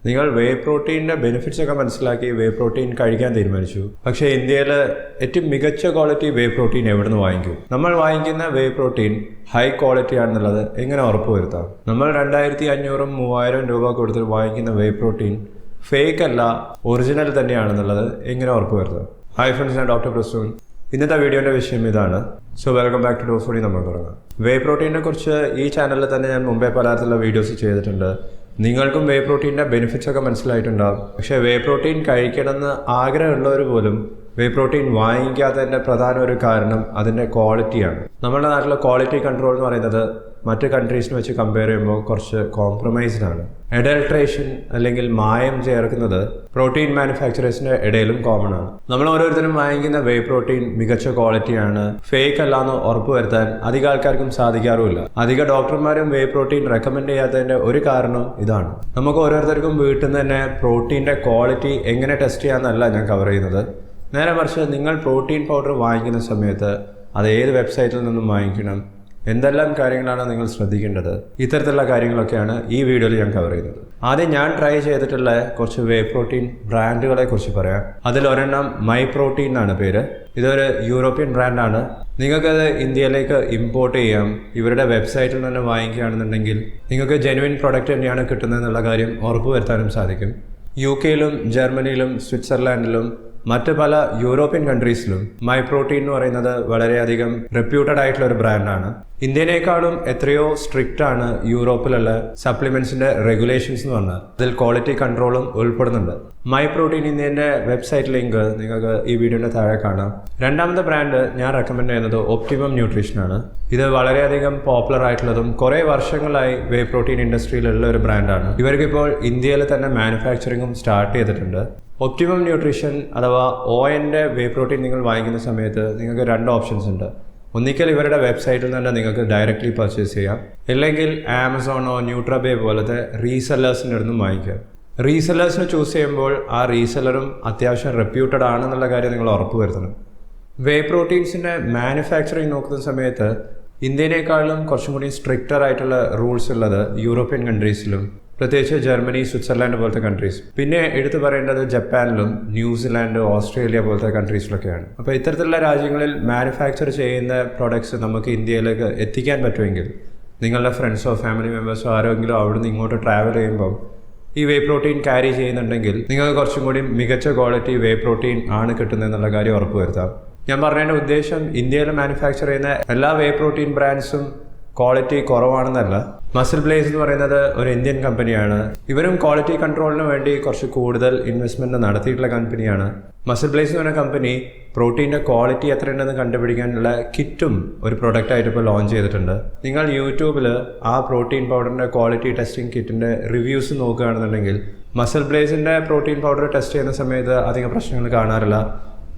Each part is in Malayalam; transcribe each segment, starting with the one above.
നിങ്ങൾ വേ പ്രോട്ടീൻ്റെ ബെനിഫിറ്റ്സ് ഒക്കെ മനസ്സിലാക്കി വേ പ്രോട്ടീൻ കഴിക്കാൻ തീരുമാനിച്ചു. പക്ഷേ ഇന്ത്യയിൽ ഏറ്റവും മികച്ച ക്വാളിറ്റി വേ പ്രോട്ടീൻ എവിടെ നിന്ന് വാങ്ങിക്കും? നമ്മൾ വാങ്ങിക്കുന്ന വേ പ്രോട്ടീൻ ഹൈ ക്വാളിറ്റി ആണെന്നുള്ളത് എങ്ങനെ ഉറപ്പുവരുത്താം? നമ്മൾ 2500-3000 രൂപ കൊടുത്ത് വാങ്ങിക്കുന്ന വേ പ്രോട്ടീൻ ഫേക്ക് അല്ല, ഒറിജിനൽ തന്നെയാണെന്നുള്ളത് എങ്ങനെ ഉറപ്പുവരുത്താം? ഹായ് ഫ്രണ്ട്സ്, ഞാൻ ഡോക്ടർ പ്രസൂൺ. ഇന്നത്തെ വീഡിയോൻ്റെ വിഷയം ഇതാണ്. So welcome back to Dose Foodie. നമ്മൾ തുടങ്ങാം. വേ പ്രോട്ടീനെ കുറിച്ച് ഈ ചാനലിൽ തന്നെ ഞാൻ മുമ്പേ പലതരത്തിലുള്ള വീഡിയോസ് ചെയ്തിട്ടുണ്ട്. നിങ്ങൾക്കും വേ പ്രോട്ടീൻ്റെ ബെനിഫിറ്റ്സ് ഒക്കെ മനസ്സിലായിട്ടുണ്ടാകും. പക്ഷേ വേ പ്രോട്ടീൻ കഴിക്കണമെന്ന് ആഗ്രഹമുള്ളവർ പോലും വേ പ്രോട്ടീൻ വാങ്ങിക്കാത്തതിൻ്റെ പ്രധാന ഒരു കാരണം അതിൻ്റെ ക്വാളിറ്റിയാണ്. നമ്മുടെ നാട്ടിലെ ക്വാളിറ്റി കൺട്രോൾ എന്ന് പറയുന്നത് മറ്റ് കൺട്രീസിനെ വെച്ച് കമ്പയർ ചെയ്യുമ്പോൾ കുറച്ച് കോംപ്രമൈസ്ഡ് ആണ്. അഡൾട്രേഷൻ അല്ലെങ്കിൽ മായം ചേർക്കുന്നത് പ്രോട്ടീൻ മാനുഫാക്ചറേഴ്സിൻ്റെ ഇടയിലും കോമൺ ആണ്. നമ്മൾ ഓരോരുത്തരും വാങ്ങിക്കുന്ന വേ പ്രോട്ടീൻ മികച്ച ക്വാളിറ്റിയാണ്, ഫേക്ക് അല്ലാന്ന് ഉറപ്പുവരുത്താൻ അധികം ആൾക്കാർക്കും സാധിക്കാറുമില്ല. അധിക ഡോക്ടർമാരും വേ പ്രോട്ടീൻ റെക്കമെൻഡ് ചെയ്യാത്തതിൻ്റെ ഒരു കാരണം ഇതാണ്. നമുക്ക് ഓരോരുത്തർക്കും വീട്ടിൽ നിന്ന് തന്നെ പ്രോട്ടീൻ്റെ ക്വാളിറ്റി എങ്ങനെ ടെസ്റ്റ് ചെയ്യാമെന്നല്ല ഞാൻ കവർ ചെയ്യുന്നത്. നേരെ മറിച്ച് നിങ്ങൾ പ്രോട്ടീൻ പൗഡർ വാങ്ങിക്കുന്ന സമയത്ത് അത് ഏത് വെബ്സൈറ്റിൽ നിന്നും വാങ്ങിക്കണം, എന്തെല്ലാം കാര്യങ്ങളാണ് നിങ്ങൾ ശ്രദ്ധിക്കേണ്ടത്, ഇത്തരത്തിലുള്ള കാര്യങ്ങളൊക്കെയാണ് ഈ വീഡിയോയിൽ ഞാൻ കവർ ചെയ്യുന്നത്. ആദ്യം ഞാൻ ട്രൈ ചെയ്തിട്ടുള്ള കുറച്ച് വേ പ്രോട്ടീൻ ബ്രാൻഡുകളെ കുറിച്ച് പറയാം. അതിലൊരെണ്ണം മൈ പ്രോട്ടീൻ എന്നാണ് പേര്. ഇതൊരു യൂറോപ്യൻ ബ്രാൻഡാണ്. നിങ്ങൾക്കത് ഇന്ത്യയിലേക്ക് ഇമ്പോർട്ട് ചെയ്യാം. ഇവരുടെ വെബ്സൈറ്റിൽ തന്നെ വാങ്ങിക്കുകയാണെന്നുണ്ടെങ്കിൽ നിങ്ങൾക്ക് ജെനുവിൻ പ്രൊഡക്റ്റ് തന്നെയാണ് കിട്ടുന്നതെന്നുള്ള കാര്യം ഉറപ്പുവരുത്താനും സാധിക്കും. UK-യിലും ജർമ്മനിയിലും സ്വിറ്റ്സർലാൻഡിലും മറ്റ് പല യൂറോപ്യൻ കൺട്രീസിലും മൈ പ്രോട്ടീൻ എന്ന് പറയുന്നത് വളരെയധികം റെപ്യൂട്ടഡ് ആയിട്ടുള്ള ഒരു ബ്രാൻഡാണ്. ഇന്ത്യനേക്കാളും എത്രയോ സ്ട്രിക്റ്റ് ആണ് യൂറോപ്പിലുള്ള സപ്ലിമെന്റ്സിന്റെ റെഗുലേഷൻസ് എന്ന് പറഞ്ഞാൽ. അതിൽ ക്വാളിറ്റി കൺട്രോളും ഉൾപ്പെടുന്നുണ്ട്. മൈ പ്രോട്ടീൻ ഇന്ത്യൻ്റെ വെബ്സൈറ്റ് ലിങ്ക് നിങ്ങൾക്ക് ഈ വീഡിയോയുടെ താഴെ കാണാം. രണ്ടാമത്തെ ബ്രാൻഡ് ഞാൻ റെക്കമെൻഡ് ചെയ്യുന്നത് ഒപ്റ്റിമം ന്യൂട്രീഷൻ ആണ്. ഇത് വളരെയധികം പോപ്പുലർ ആയിട്ടുള്ളതും കുറേ വർഷങ്ങളായി വേ പ്രോട്ടീൻ ഇൻഡസ്ട്രിയിലുള്ള ഒരു ബ്രാൻഡാണ്. ഇവർക്കിപ്പോൾ ഇന്ത്യയിൽ തന്നെ മാനുഫാക്ചറിങ്ങും സ്റ്റാർട്ട് ചെയ്തിട്ടുണ്ട്. ഒപ്റ്റിമം ന്യൂട്രീഷൻ അഥവാ ONൻ്റെ വേ പ്രോട്ടീൻ നിങ്ങൾ വാങ്ങിക്കുന്ന സമയത്ത് നിങ്ങൾക്ക് 2 ഓപ്ഷൻസ് ഉണ്ട്. ഒന്നിക്കൽ ഇവരുടെ വെബ്സൈറ്റിൽ തന്നെ നിങ്ങൾക്ക് ഡയറക്റ്റ്ലി പർച്ചേസ് ചെയ്യാം, അല്ലെങ്കിൽ ആമസോണോ ന്യൂട്രബേ പോലത്തെ റീസെല്ലേഴ്സിൻ്റെ അടുത്തും വാങ്ങിക്കാം. റീസെല്ലേഴ്സിന് ചൂസ് ചെയ്യുമ്പോൾ ആ റീസെല്ലറും അത്യാവശ്യം റെപ്യൂട്ടഡ് ആണെന്നുള്ള കാര്യം നിങ്ങൾ ഉറപ്പുവരുത്തണം. വേ പ്രോട്ടീൻസിൻ്റെ മാനുഫാക്ചറിങ് നോക്കുന്ന സമയത്ത് ഇന്ത്യനേക്കാളും കുറച്ചും കൂടി സ്ട്രിക്റ്റർ ആയിട്ടുള്ള റൂൾസ് ഉള്ളത് യൂറോപ്യൻ കൺട്രീസിലും, പ്രത്യേകിച്ച് ജർമ്മനി, സ്വിറ്റ്സർലാൻഡ് പോലത്തെ കൺട്രീസ്. പിന്നെ എടുത്തു പറയേണ്ടത് ജപ്പാനിലും ന്യൂസിലാൻഡ്, ഓസ്ട്രേലിയ പോലത്തെ കൺട്രീസിലൊക്കെയാണ്. അപ്പോൾ ഇത്തരത്തിലുള്ള രാജ്യങ്ങളിൽ മാനുഫാക്ചർ ചെയ്യുന്ന പ്രോഡക്ട്സ് നമുക്ക് ഇന്ത്യയിലേക്ക് എത്തിക്കാൻ പറ്റുമെങ്കിൽ നിങ്ങളുടെ ഫ്രണ്ട്സോ ഫാമിലി മെമ്പേഴ്സോ ആരെങ്കിലും അവിടുന്ന് ഇങ്ങോട്ട് ട്രാവൽ ചെയ്യുമ്പം ഈ വേ പ്രോട്ടീൻ ക്യാരി ചെയ്യുന്നുണ്ടെങ്കിൽ നിങ്ങൾക്ക് കുറച്ചും കൂടി മികച്ച ക്വാളിറ്റി വേ പ്രോട്ടീൻ ആണ് കിട്ടുന്നതെന്നുള്ള കാര്യം ഉറപ്പുവരുത്താം. ഞാൻ പറഞ്ഞതിൻ്റെ ഉദ്ദേശം ഇന്ത്യയിൽ മാനുഫാക്ചർ ചെയ്യുന്ന എല്ലാ വേ പ്രോട്ടീൻ ബ്രാൻഡ്സും ക്വാളിറ്റി കുറവാണെന്നല്ല. മസിൽ ബ്ലേസ് എന്ന് പറയുന്നത് ഒരു ഇന്ത്യൻ കമ്പനിയാണ്. ഇവരും ക്വാളിറ്റി കൺട്രോളിന് വേണ്ടി കുറച്ച് കൂടുതൽ ഇൻവെസ്റ്റ്മെൻറ്റ് നടത്തിയിട്ടുള്ള കമ്പനിയാണ്. മസിൽ ബ്ലേസ് എന്ന് പറഞ്ഞ കമ്പനി പ്രോട്ടീൻ്റെ ക്വാളിറ്റി എത്രയുണ്ടെന്ന് കണ്ടുപിടിക്കാനുള്ള കിറ്റും ഒരു പ്രൊഡക്റ്റായിട്ട് ഇപ്പോൾ ലോഞ്ച് ചെയ്തിട്ടുണ്ട്. നിങ്ങൾ യൂട്യൂബിൽ ആ പ്രോട്ടീൻ പൗഡറിൻ്റെ ക്വാളിറ്റി ടെസ്റ്റിംഗ് കിറ്റിൻ്റെ റിവ്യൂസ് നോക്കുകയാണെന്നുണ്ടെങ്കിൽ മസിൽ ബ്ലേസിൻ്റെ പ്രോട്ടീൻ പൗഡർ ടെസ്റ്റ് ചെയ്യുന്ന സമയത്ത് അധികം പ്രശ്നങ്ങൾ കാണാറില്ല.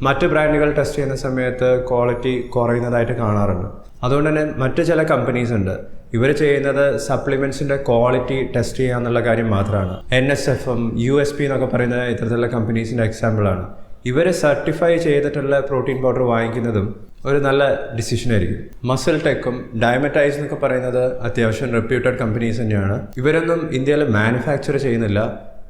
മറ്റ് ബ്രാൻഡുകൾ ടെസ്റ്റ് ചെയ്യുന്ന സമയത്ത് ക്വാളിറ്റി കുറയുന്നതായിട്ട് കാണാറുണ്ട്. അതുകൊണ്ട് തന്നെ മറ്റ് ചില കമ്പനീസ് ഉണ്ട്, ഇവർ ചെയ്യുന്നത് സപ്ലിമെൻറ്റ്സിൻ്റെ ക്വാളിറ്റി ടെസ്റ്റ് ചെയ്യുക എന്നുള്ള കാര്യം മാത്രമാണ്. NSFM, USP എന്നൊക്കെ പറയുന്ന ഇത്തരത്തിലുള്ള കമ്പനീസിൻ്റെ എക്സാമ്പിളാണ്. ഇവർ സർട്ടിഫൈ ചെയ്തിട്ടുള്ള പ്രോട്ടീൻ പൗഡർ വാങ്ങിക്കുന്നതും ഒരു നല്ല ഡിസിഷനായിരിക്കും. മസിൽ ടെക്കും ഡയമറ്റൈസ് എന്നൊക്കെ പറയുന്നത് അത്യാവശ്യം റെപ്യൂട്ടഡ് കമ്പനീസ് തന്നെയാണ്. ഇവരൊന്നും ഇന്ത്യയിൽ മാനുഫാക്ചർ ചെയ്യുന്നില്ല.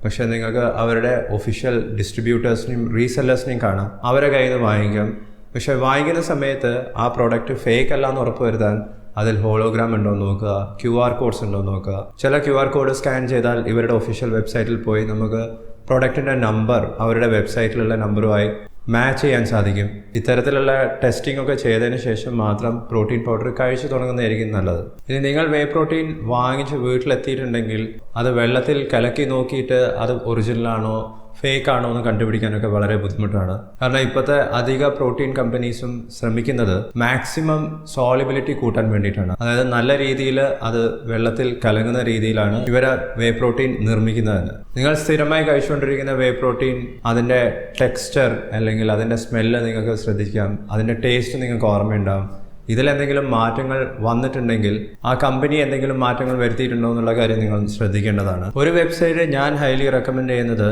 പക്ഷേ നിങ്ങൾക്ക് അവരുടെ ഒഫീഷ്യൽ ഡിസ്ട്രിബ്യൂട്ടേഴ്സിനെയും റീസെല്ലേഴ്സിനെയും കാണാം, അവരെ കയ്യിൽ നിന്ന് വാങ്ങിക്കാം. പക്ഷേ വാങ്ങിക്കുന്ന സമയത്ത് ആ പ്രോഡക്റ്റ് ഫേക്ക് അല്ല എന്ന് ഉറപ്പ് വരുത്താൻ അതിൽ ഹോളോഗ്രാം ഉണ്ടോ എന്ന് നോക്കുക, QR കോഡ്സ് ഉണ്ടോ എന്ന് നോക്കുക. ചില QR കോഡ് സ്കാൻ ചെയ്താൽ ഇവരുടെ ഒഫീഷ്യൽ വെബ്സൈറ്റിൽ പോയി നമുക്ക് പ്രോഡക്റ്റിൻ്റെ നമ്പർ അവരുടെ വെബ്സൈറ്റിലുള്ള നമ്പറുമായി മാച്ച് ചെയ്യാൻ സാധിക്കും. ഇത്തരത്തിലുള്ള ടെസ്റ്റിംഗ് ഒക്കെ ചെയ്തതിന് ശേഷം മാത്രം പ്രോട്ടീൻ പൗഡർ കഴിച്ചു തുടങ്ങുന്നതായിരിക്കും നല്ലത്. ഇനി നിങ്ങൾ വേ പ്രോട്ടീൻ വാങ്ങിച്ച് വീട്ടിലെത്തിയിട്ടുണ്ടെങ്കിൽ അത് വെള്ളത്തിൽ കലക്കി നോക്കിയിട്ട് അത് ഒറിജിനലാണോ ഫേക്ക് ആണോ എന്ന് കണ്ടുപിടിക്കാനൊക്കെ വളരെ ബുദ്ധിമുട്ടാണ്. കാരണം ഇപ്പോഴത്തെ അധിക പ്രോട്ടീൻ കമ്പനീസും ശ്രമിക്കുന്നത് മാക്സിമം സോളിബിലിറ്റി കൂട്ടാൻ വേണ്ടിയിട്ടാണ്. അതായത് നല്ല രീതിയിൽ അത് വെള്ളത്തിൽ കലങ്ങുന്ന രീതിയിലാണ് ഇവരെ വേ പ്രോട്ടീൻ നിർമ്മിക്കുന്നത്. നിങ്ങൾ സ്ഥിരമായി കഴിച്ചുകൊണ്ടിരിക്കുന്ന വേ പ്രോട്ടീൻ അതിൻ്റെ ടെക്സ്ചർ അല്ലെങ്കിൽ അതിൻ്റെ സ്മെല്ല് നിങ്ങൾക്ക് ശ്രദ്ധിക്കാം, അതിൻ്റെ ടേസ്റ്റ് നിങ്ങൾക്ക് ഓർമ്മയുണ്ടാവും. ഇതിലെന്തെങ്കിലും മാറ്റങ്ങൾ വന്നിട്ടുണ്ടെങ്കിൽ ആ കമ്പനി എന്തെങ്കിലും മാറ്റങ്ങൾ വരുത്തിയിട്ടുണ്ടോ എന്നുള്ള കാര്യം നിങ്ങൾ ശ്രദ്ധിക്കേണ്ടതാണ്. ഒരു വെബ്സൈറ്റ് ഞാൻ ഹൈലി റെക്കമെൻഡ് ചെയ്യുന്നത്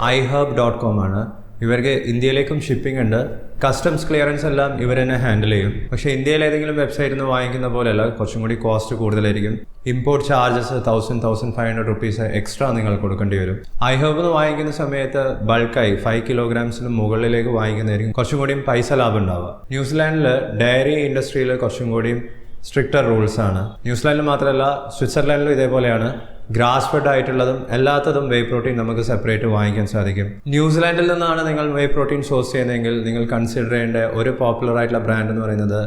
iHerb.com ആണ്. ഇവർക്ക് ഇന്ത്യയിലേക്കും ഷിപ്പിംഗ് ഉണ്ട്. കസ്റ്റംസ് ക്ലിയറൻസ് എല്ലാം ഇവർ തന്നെ ഹാൻഡിൽ ചെയ്യും. പക്ഷേ ഇന്ത്യയിൽ ഏതെങ്കിലും വെബ്സൈറ്റിൽ നിന്ന് വാങ്ങിക്കുന്ന പോലെയല്ല, കുറച്ചും കൂടി കോസ്റ്റ് കൂടുതലായിരിക്കും. ഇമ്പോർട്ട് ചാർജസ് 1,500 റുപ്പീസ് എക്സ്ട്രാ നിങ്ങൾ കൊടുക്കേണ്ടി വരും. ഐഹോബിൽ വാങ്ങിക്കുന്ന സമയത്ത് ബൾക്കായി 5 കിലോഗ്രാംസിന് മുകളിലേക്ക് വാങ്ങിക്കുന്നതായിരിക്കും കുറച്ചും കൂടിയും പൈസ ലാഭം ഉണ്ടാവുക. ന്യൂസിലാൻഡിൽ ഡയറി ഇൻഡസ്ട്രിയിൽ കുറച്ചും കൂടിയും സ്ട്രിക്റ്റർ റൂൾസ് ആണ്. ന്യൂസിലാൻഡിൽ മാത്രമല്ല, സ്വിറ്റ്സർലാൻഡിലും ഇതേപോലെയാണ്. ഗ്രാസ് ഫെഡ് ആയിട്ടുള്ളതും അല്ലാത്തതും വേ പ്രോട്ടീൻ നമുക്ക് സെപ്പറേറ്റ് വാങ്ങിക്കാൻ സാധിക്കും. ന്യൂസിലാൻഡിൽ നിന്നാണ് നിങ്ങൾ വേ പ്രോട്ടീൻ സോഴ്സ് ചെയ്യുന്നതെങ്കിൽ നിങ്ങൾ കൺസിഡർ ചെയ്യേണ്ട ഒരു പോപ്പുലർ ആയിട്ടുള്ള ബ്രാൻഡ് എന്ന് പറയുന്നത്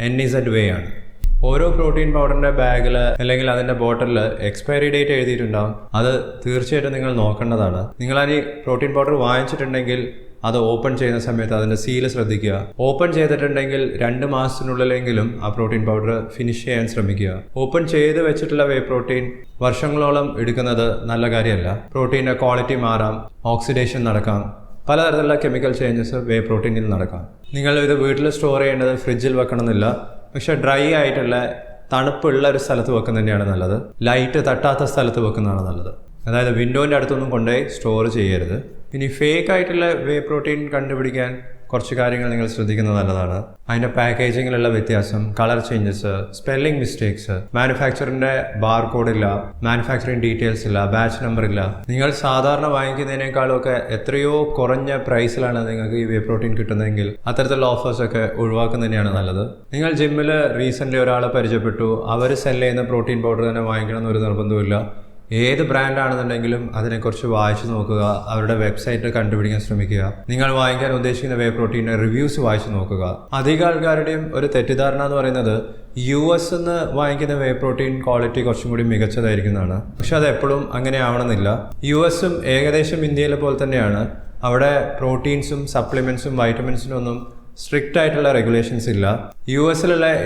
NZ Whey ആണ്. ഓരോ പ്രോട്ടീൻ പൗഡറിൻ്റെ ബാഗിൽ അല്ലെങ്കിൽ അതിൻ്റെ ബോട്ടിലിൽ എക്സ്പയറി ഡേറ്റ് എഴുതിയിട്ടുണ്ടാകും. അത് തീർച്ചയായിട്ടും നിങ്ങൾ നോക്കേണ്ടതാണ്. നിങ്ങളതിന് പ്രോട്ടീൻ പൗഡർ വാങ്ങിച്ചിട്ടുണ്ടെങ്കിൽ അത് ഓപ്പൺ ചെയ്യുന്ന സമയത്ത് അതിൻ്റെ സീല് ശ്രദ്ധിക്കുക. ഓപ്പൺ ചെയ്തിട്ടുണ്ടെങ്കിൽ 2 മാസത്തിനുള്ളിലെങ്കിലും ആ പ്രോട്ടീൻ പൗഡർ ഫിനിഷ് ചെയ്യാൻ ശ്രമിക്കുക. ഓപ്പൺ ചെയ്ത് വെച്ചിട്ടുള്ള വേ പ്രോട്ടീൻ വർഷങ്ങളോളം എടുക്കുന്നത് നല്ല കാര്യമല്ല. പ്രോട്ടീൻ്റെ ക്വാളിറ്റി മാറാം, ഓക്സിഡേഷൻ നടക്കാം, പലതരത്തിലുള്ള കെമിക്കൽ ചേഞ്ചസ് വേ പ്രോട്ടീനിൽ നടക്കാം. നിങ്ങൾ ഇത് വീട്ടിൽ സ്റ്റോർ ചെയ്യേണ്ടത് ഫ്രിഡ്ജിൽ വെക്കണമെന്നില്ല. പക്ഷെ ഡ്രൈ ആയിട്ടുള്ള തണുപ്പുള്ള ഒരു സ്ഥലത്ത് വെക്കുന്നത് തന്നെയാണ് നല്ലത്. ലൈറ്റ് തട്ടാത്ത സ്ഥലത്ത് വെക്കുന്നതാണ് നല്ലത്. അതായത് വിൻഡോൻ്റെ അടുത്തൊന്നും കൊണ്ടുപോയി സ്റ്റോർ ചെയ്യരുത്. ഇനി ഫേക്ക് ആയിട്ടുള്ള വേ പ്രോട്ടീൻ കണ്ടുപിടിക്കാൻ കുറച്ച് കാര്യങ്ങൾ നിങ്ങൾ ശ്രദ്ധിക്കുന്നത് നല്ലതാണ്. അതിൻ്റെ പാക്കേജിങ്ങിലുള്ള വ്യത്യാസം, കളർ ചേഞ്ചസ്, സ്പെല്ലിംഗ് മിസ്റ്റേക്സ്, മാനുഫാക്ചറിൻ്റെ ബാർകോഡ് ഇല്ല, മാനുഫാക്ചറിങ് ഡീറ്റെയിൽസ് ഇല്ല, ബാച്ച് നമ്പർ ഇല്ല. നിങ്ങൾ സാധാരണ വാങ്ങിക്കുന്നതിനേക്കാളൊക്കെ എത്രയോ കുറഞ്ഞ പ്രൈസിലാണ് നിങ്ങൾക്ക് ഈ വേ പ്രോട്ടീൻ കിട്ടുന്നതെങ്കിൽ അത്തരത്തിലുള്ള ഓഫേഴ്സൊക്കെ ഒഴിവാക്കുന്നത് തന്നെയാണ് നല്ലത്. നിങ്ങൾ ജിമ്മിൽ റീസെൻ്റ്ലി ഒരാളെ പരിചയപ്പെട്ടു, അവർ സെല് ചെയ്യുന്ന പ്രോട്ടീൻ പൗഡർ തന്നെ വാങ്ങിക്കണം എന്നൊരു നിർബന്ധമില്ല. ഏത് ബ്രാൻഡാണെന്നുണ്ടെങ്കിലും അതിനെക്കുറിച്ച് വായിച്ചു നോക്കുക, അവരുടെ വെബ്സൈറ്റ് കണ്ടുപിടിക്കാൻ ശ്രമിക്കുക. നിങ്ങൾ വാങ്ങിക്കാൻ ഉദ്ദേശിക്കുന്ന വേ പ്രോട്ടീൻ്റെ റിവ്യൂസ് വായിച്ചു നോക്കുക. അധികം ആൾക്കാരുടെയും ഒരു തെറ്റിദ്ധാരണ എന്ന് പറയുന്നത് US നിന്ന് വാങ്ങിക്കുന്ന വേ പ്രോട്ടീൻ ക്വാളിറ്റി കുറച്ചും കൂടി മികച്ചതായിരിക്കുന്നതാണ്. പക്ഷെ അത് എപ്പോഴും അങ്ങനെ ആവണമെന്നില്ല. US ഏകദേശം ഇന്ത്യയിലെ പോലെ തന്നെയാണ്. അവിടെ പ്രോട്ടീൻസും സപ്ലിമെൻറ്റ്സും വൈറ്റമിൻസിനും ഒന്നും സ്ട്രിക്റ്റ് ആയിട്ടുള്ള റെഗുലേഷൻസ് ഇല്ല. US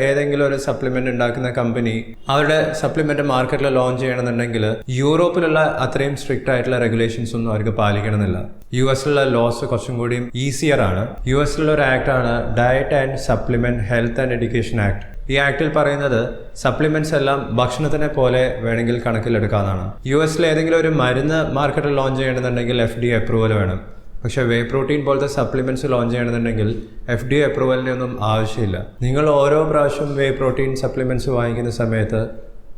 ഏതെങ്കിലും ഒരു സപ്ലിമെന്റ് ഉണ്ടാക്കുന്ന കമ്പനി അവരുടെ സപ്ലിമെന്റ് മാർക്കറ്റിൽ ലോഞ്ച് ചെയ്യണമെന്നുണ്ടെങ്കിൽ യൂറോപ്പിലുള്ള അത്രയും സ്ട്രിക്റ്റ് ആയിട്ടുള്ള റെഗുലേഷൻസ് ഒന്നും അവർക്ക് പാലിക്കണമെന്നില്ല. US ലോസ് കുറച്ചും കൂടിയും ഈസിയർ ആണ്. US ഒരു ആക്ട് ആണ് diet and supplement health and education act. ഈ ആക്ടിൽ പറയുന്നത് സപ്ലിമെന്റ്സ് എല്ലാം ഭക്ഷണത്തിനെ പോലെ വേണമെങ്കിൽ കണക്കിലെടുക്കാവുന്നതാണ്. US ഏതെങ്കിലും ഒരു മരുന്ന് മാർക്കറ്റിൽ ലോഞ്ച് ചെയ്യണമെന്നുണ്ടെങ്കിൽ FDA അപ്രൂവൽ വേണം. പക്ഷേ വേ പ്രോട്ടീൻ പോലത്തെ സപ്ലിമെൻറ്റ്സ് ലോഞ്ച് ചെയ്യണമെന്നുണ്ടെങ്കിൽ FDA അപ്രൂവലിൻ്റെ ഒന്നും ആവശ്യമില്ല. നിങ്ങൾ ഓരോ പ്രാവശ്യം വേ പ്രോട്ടീൻ സപ്ലിമെൻറ്റ്സ് വാങ്ങിക്കുന്ന സമയത്ത്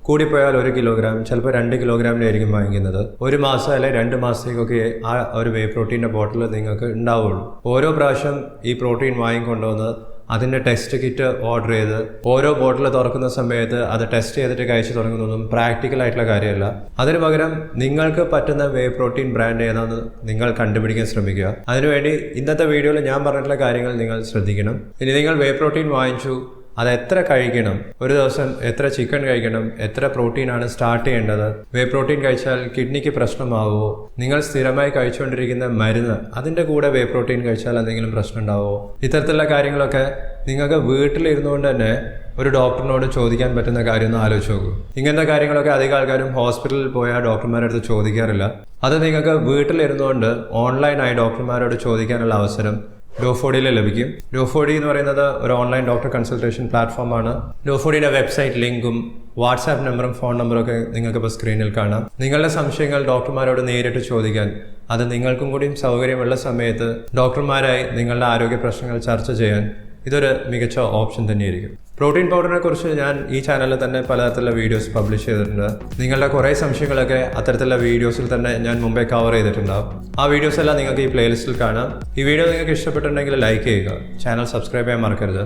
കൂടിപ്പോയാൽ 1 കിലോഗ്രാം, ചിലപ്പോൾ 2 കിലോഗ്രാമിൻ്റെ ആയിരിക്കും വാങ്ങിക്കുന്നത്. 1 മാസം അല്ലെങ്കിൽ 2 മാസത്തേക്കൊക്കെ ആ ഒരു വേ പ്രോട്ടീൻ്റെ ബോട്ടിൽ നിങ്ങൾക്ക് ഉണ്ടാവുള്ളൂ. ഓരോ പ്രാവശ്യം ഈ പ്രോട്ടീൻ വാങ്ങിക്കൊണ്ടുവന്ന് അതിൻ്റെ ടെസ്റ്റ് കിറ്റ് ഓർഡർ ചെയ്ത് ഓരോ ബോട്ടിൽ തുറക്കുന്ന സമയത്ത് അത് ടെസ്റ്റ് ചെയ്തിട്ട് കഴിച്ച് തുടങ്ങുന്നതൊന്നും പ്രാക്ടിക്കൽ ആയിട്ടുള്ള കാര്യമല്ല. അതിന് പകരം നിങ്ങൾക്ക് പറ്റുന്ന വേ പ്രോട്ടീൻ ബ്രാൻഡ് ഏതാണെന്ന് നിങ്ങൾ കണ്ടുപിടിക്കാൻ ശ്രമിക്കുക. അതിനുവേണ്ടി ഇന്നത്തെ വീഡിയോയിൽ ഞാൻ പറഞ്ഞിട്ടുള്ള കാര്യങ്ങൾ നിങ്ങൾ ശ്രദ്ധിക്കണം. ഇനി നിങ്ങൾ വേ പ്രോട്ടീൻ വാങ്ങിച്ചു, അത് എത്ര കഴിക്കണം, ഒരു ദിവസം എത്ര ചിക്കൻ കഴിക്കണം, എത്ര പ്രോട്ടീനാണ് സ്റ്റാർട്ട് ചെയ്യേണ്ടത്, വേ പ്രോട്ടീൻ കഴിച്ചാൽ കിഡ്നിക്ക് പ്രശ്നമാവുമോ, നിങ്ങൾ സ്ഥിരമായി കഴിച്ചുകൊണ്ടിരിക്കുന്ന മരുന്ന് അതിൻ്റെ കൂടെ വേ പ്രോട്ടീൻ കഴിച്ചാൽ എന്തെങ്കിലും പ്രശ്നം ഉണ്ടാവുമോ, ഇത്തരത്തിലുള്ള കാര്യങ്ങളൊക്കെ നിങ്ങൾക്ക് വീട്ടിലിരുന്നുകൊണ്ട് തന്നെ ഒരു ഡോക്ടറിനോട് ചോദിക്കാൻ പറ്റുന്ന കാര്യമൊന്നും ആലോചിച്ച് നോക്കൂ. ഇങ്ങനത്തെ കാര്യങ്ങളൊക്കെ അധികം ആൾക്കാരും ഹോസ്പിറ്റലിൽ പോയാൽ ഡോക്ടർമാരുടെ അടുത്ത് ചോദിക്കാറില്ല. അത് നിങ്ങൾക്ക് വീട്ടിലിരുന്നുകൊണ്ട് ഓൺലൈനായി ഡോക്ടർമാരോട് ചോദിക്കാനുള്ള അവസരം ഡോഫോഡിയിൽ ലഭിക്കും. ഡോഫോഡി എന്ന് പറയുന്നത് ഒരു ഓൺലൈൻ ഡോക്ടർ കൺസൾട്ടേഷൻ പ്ലാറ്റ്ഫോമാണ്. ഡോഫോഡിയുടെ വെബ്സൈറ്റ് ലിങ്കും വാട്സാപ്പ് നമ്പറും ഫോൺ നമ്പറൊക്കെ നിങ്ങൾക്കിപ്പോൾ സ്ക്രീനിൽ കാണാം. നിങ്ങളുടെ സംശയങ്ങൾ ഡോക്ടർമാരോട് നേരിട്ട് ചോദിക്കാൻ, അത് നിങ്ങൾക്കും കൂടിയും സൗകര്യമുള്ള സമയത്ത് ഡോക്ടർമാരായി നിങ്ങളുടെ ആരോഗ്യ പ്രശ്നങ്ങൾ ചർച്ച ചെയ്യാൻ ഇതൊരു മികച്ച ഓപ്ഷൻ തന്നെയായിരിക്കും. പ്രോട്ടീൻ പൗഡറിനെ കുറിച്ച് ഞാൻ ഈ ചാനലിൽ തന്നെ പലതരത്തിലുള്ള വീഡിയോസ് പബ്ലിഷ് ചെയ്തിട്ടുണ്ട്. നിങ്ങളുടെ കുറേ സംശയങ്ങളൊക്കെ അത്തരത്തിലുള്ള വീഡിയോസിൽ തന്നെ ഞാൻ മുമ്പേ കവർ ചെയ്തിട്ടുണ്ടാവും. ആ വീഡിയോസ് എല്ലാം നിങ്ങൾക്ക് ഈ പ്ലേലിസ്റ്റിൽ കാണാം. ഈ വീഡിയോ നിങ്ങൾക്ക് ഇഷ്ടപ്പെട്ടിട്ടുണ്ടെങ്കിൽ ലൈക്ക് ചെയ്യുക, ചാനൽ സബ്സ്ക്രൈബ് ചെയ്യാൻ മറക്കരുത്.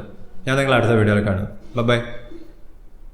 ഞാൻ നിങ്ങളെ അടുത്ത വീഡിയോയിൽ കാണാം. ബൈ.